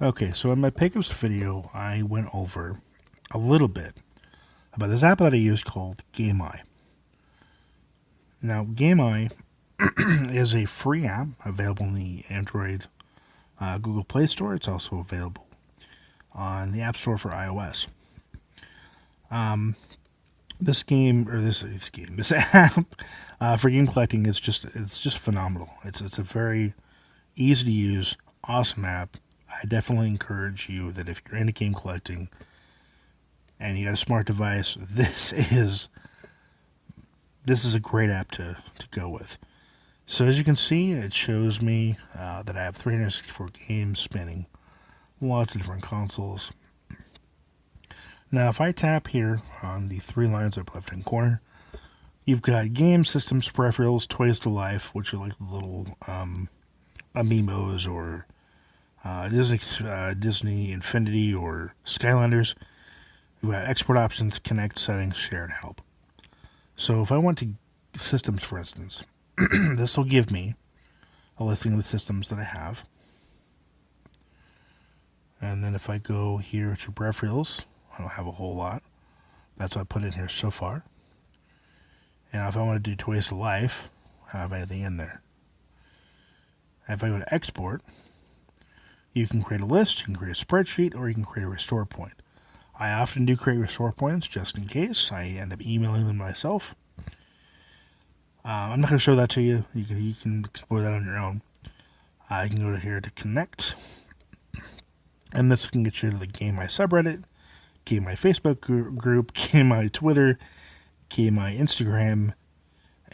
Okay, so in my pickups video, I went over a little bit about this app that I use called Gameye. Now, Gameye is a free app available in the Android Google Play Store. It's also available on the App Store for iOS. This app for game collecting is just phenomenal. It's a very easy to use, awesome app. I definitely encourage you that if you're into game collecting and you got a smart device, this is a great app to go with. So as you can see, it shows me that I have 364 games spanning lots of different consoles. Now, if I tap here on the three lines up left-hand corner, you've got game systems, peripherals, toys to life, which are like little amiibos or Disney Infinity or Skylanders. You've got export options, connect, settings, share, and help. So if I went to systems, for instance, this will give me a listing of the systems that I have. And then if I go here to peripherals, I don't have a whole lot. That's what I put in here so far. And if I want to do toys to life, I don't have anything in there. And if I go to export, you can create a list, you can create a spreadsheet, or you can create a restore point. I often do create restore points just in case. I end up emailing them myself. I'm not going to show that to you. You can explore that on your own. You can go to here to connect. And this can get you to the Gameye subreddit, Gameye Facebook group, Gameye Twitter, Gameye Instagram,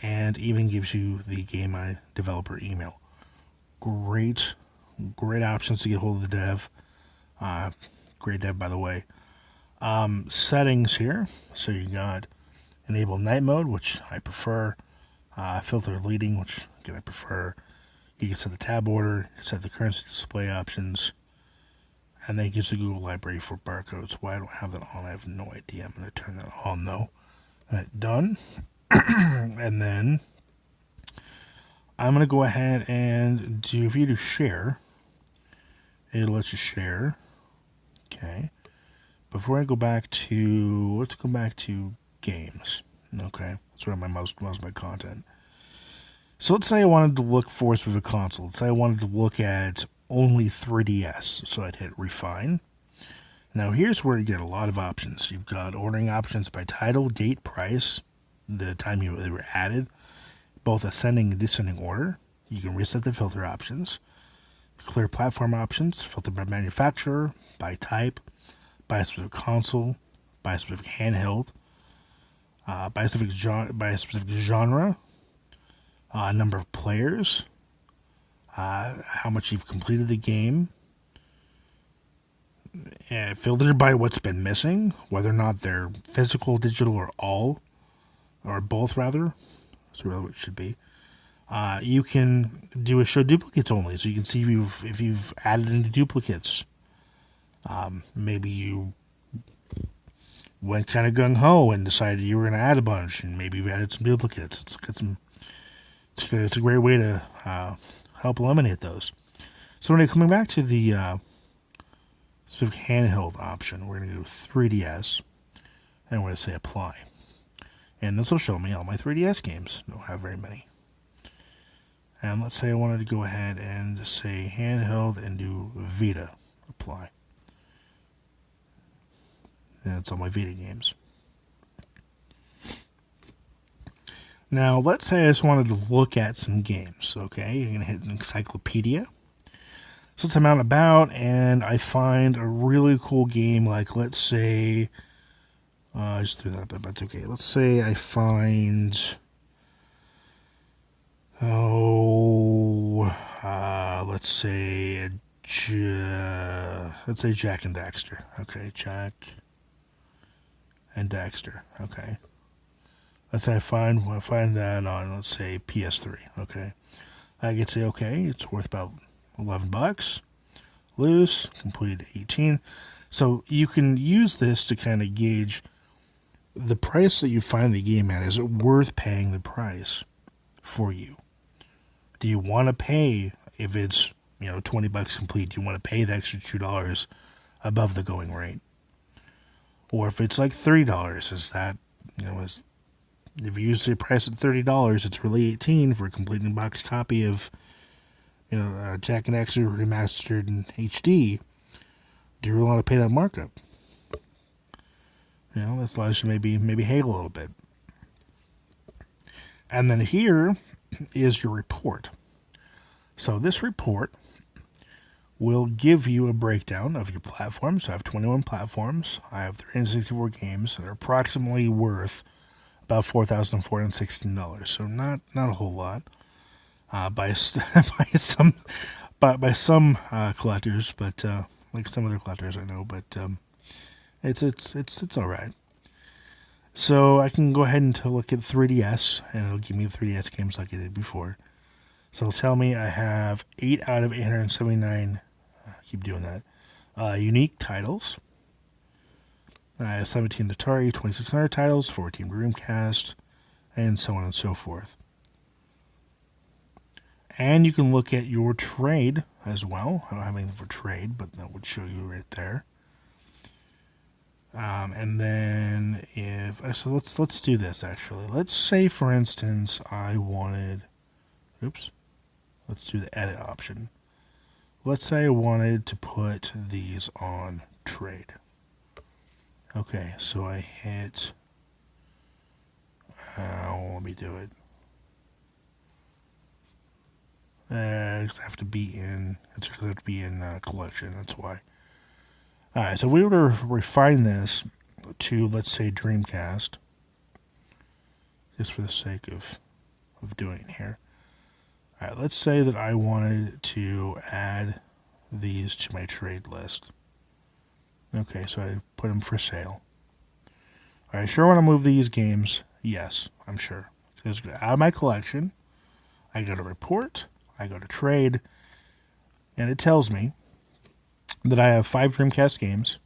and even gives you the Gameye developer email. Great options to get hold of the dev. Great dev, by the way. Settings here. So you got enable night mode, which I prefer. Filter leading, which again I prefer. You can set the tab order, set the currency display options, and then use the Google library for barcodes. Why I don't have that on, I have no idea. I'm going to turn that on though. Done. And then I'm going to go ahead and do, if you do share, it'll let you share. Okay. Before I go back to, let's go back to games. Okay. That's where most of my content. So let's say I wanted to look for a specific console. Let's say I wanted to look at only 3DS. So I'd hit refine. Now here's where you get a lot of options. You've got ordering options by title, date, price, the time they were added, both ascending and descending order. You can reset the filter options, clear platform options, filter by manufacturer, by type, by a specific console, by a specific handheld, by a specific genre, number of players, how much you've completed the game, filtered by what's been missing, whether or not they're physical, digital, or all, or both rather. That's really what it should be. You can do a show duplicates only, so you can see if you've added any duplicates. Maybe you went kind of gung-ho and decided you were going to add a bunch, and maybe you've added some duplicates. It's a great way to help eliminate those. So when coming back to the specific handheld option, we're going to do 3DS, and we're going to say apply. And this will show me all my 3DS games. Don't have very many. And let's say I wanted to go ahead and say handheld and do Vita. Apply. And that's all my Vita games. Now, let's say I just wanted to look at some games. Okay, you're going to hit Encyclopedia. So I'm out and about, and I find a really cool game, like, let's say, I just threw that up there, but it's okay. Let's say I find, let's say Jack and Daxter. Okay, Jack and Daxter. Okay. Let's say I find that on, let's say, PS3. Okay. I could say, okay, it's worth about $11. Loose, completed 18. So you can use this to kind of gauge the price that you find the game at. Is it worth paying the price for you? Do you want to pay if it's $20 complete, you want to pay the extra $2 above the going rate. Or if it's like $30, is that, if you use the price at $30, it's really $18 for a complete in-box copy of, Jack and Daxter remastered in HD. Do you really want to pay that markup? This allows you maybe haggle a little bit. And then here is your report. So this report will give you a breakdown of your platforms. So I have 21 platforms. I have 364 games that are approximately worth about $4,416. So not a whole lot by some collectors, but like some other collectors I know. But it's all right. So I can go ahead and look at 3DS, and it'll give me the 3DS games like I did before. So it'll tell me I have 8 out of 879. Keep doing that. Unique titles. I have 17 Atari 2600 titles, 14 Dreamcast, and so on and so forth. And you can look at your trade as well. I don't have anything for trade, but that would show you right there. And then let's do this actually. Let's say, for instance, I wanted. Let's do the edit option. Let's say I wanted to put these on trade. Okay, so I hit. Let me do it. I have to be in. It's going to have to be in collection. That's why. All right, so if we were to refine this to, let's say, Dreamcast, just for the sake of doing it here. All right, let's say that I wanted to add these to my trade list. Okay, so I put them for sale. All right, sure want to move these games? Yes, I'm sure. Because out of my collection, I go to report, I go to trade, and it tells me that I have 5 Dreamcast games,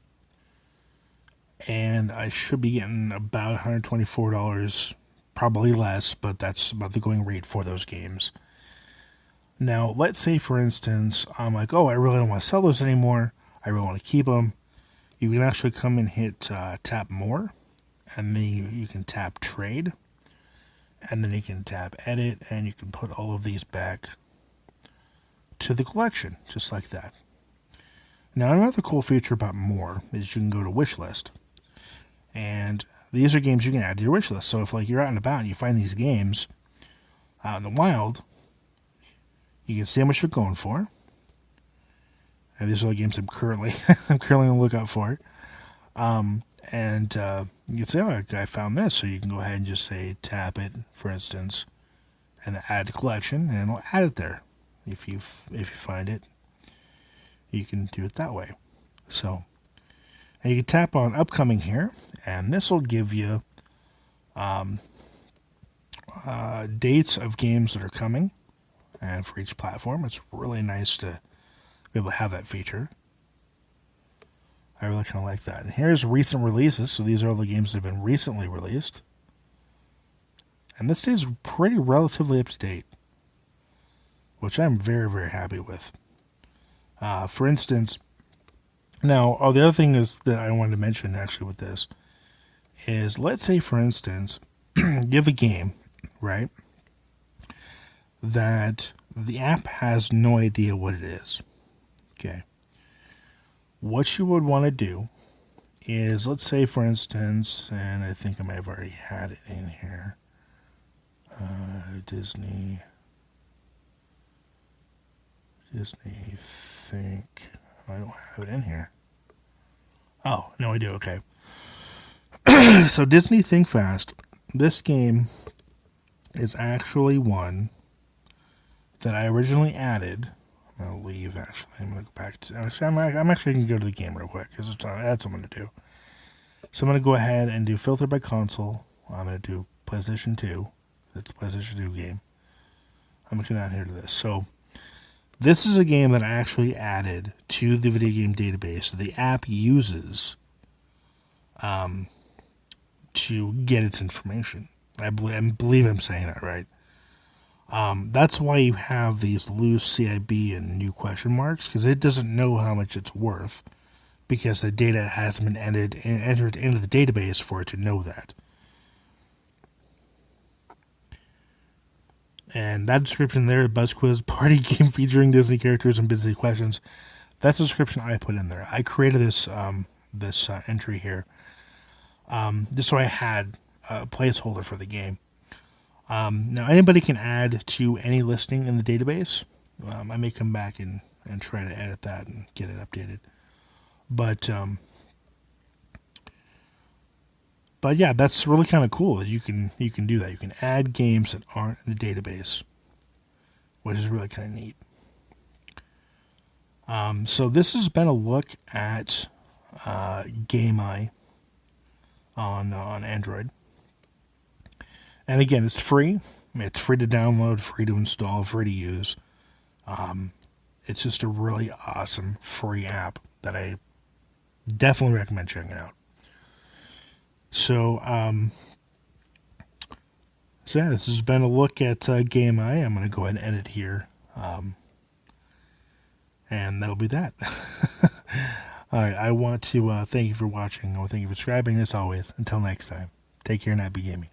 and I should be getting about $124, probably less, but that's about the going rate for those games. Now, let's say, for instance, I'm like, I really don't want to sell those anymore. I really want to keep them. You can actually come and hit tap more, and then you can tap trade, and then you can tap edit, and you can put all of these back to the collection, just like that. Now, another cool feature about more is you can go to Wishlist, and these are games you can add to your wishlist. So if you're out and about and you find these games out in the wild, you can see how much you're going for. And these are the games I'm currently on the lookout for. And you can say, I found this. So you can go ahead and just say tap it, for instance, and add to collection, and it'll add it there. If you find it, you can do it that way. So, and you can tap on upcoming here, and this will give you dates of games that are coming, and for each platform. It's really nice to be able to have that feature. I really kind of like that. And here's recent releases. So these are all the games that have been recently released. And this is pretty relatively up to date, which I'm very, very happy with. For instance, now, the other thing is that I wanted to mention actually with this is, let's say, for instance, you have a game, right, that the app has no idea what it is. Okay. What you would want to do is, let's say, for instance, and I think I might have already had it in here, Disney, think, I don't have it in here. Oh, no, I do, okay. So Disney Think Fast, this game is actually one that I originally added. I'll leave, actually. I'm going to go back to... Actually, I'm actually going to go to the game real quick, because I had something to do. So I'm going to go ahead and do filter by console. I'm going to do PlayStation 2. It's a PlayStation 2 game. I'm going to come down here to this. So this is a game that I actually added to the video game database. The app uses to get its information. I believe I'm saying that right. That's why you have these loose CIB and new question marks, because it doesn't know how much it's worth, because the data hasn't been entered into the database for it to know that. And that description there, Buzz Quiz Party Game featuring Disney characters and busy questions, that's the description I put in there. I created this entry here just so I had a placeholder for the game. Now, anybody can add to any listing in the database. I may come back and try to edit that and get it updated. But yeah, that's really kind of cool that you can do that. You can add games that aren't in the database, which is really kind of neat. So this has been a look at GameEye on Android. And again, it's free. It's free to download, free to install, free to use. It's just a really awesome free app that I definitely recommend checking out. So yeah, this has been a look at GameEye. I'm going to go ahead and edit here. And that'll be that. All right, I want to thank you for watching. I want to thank you for subscribing, as always. Until next time, take care and happy gaming.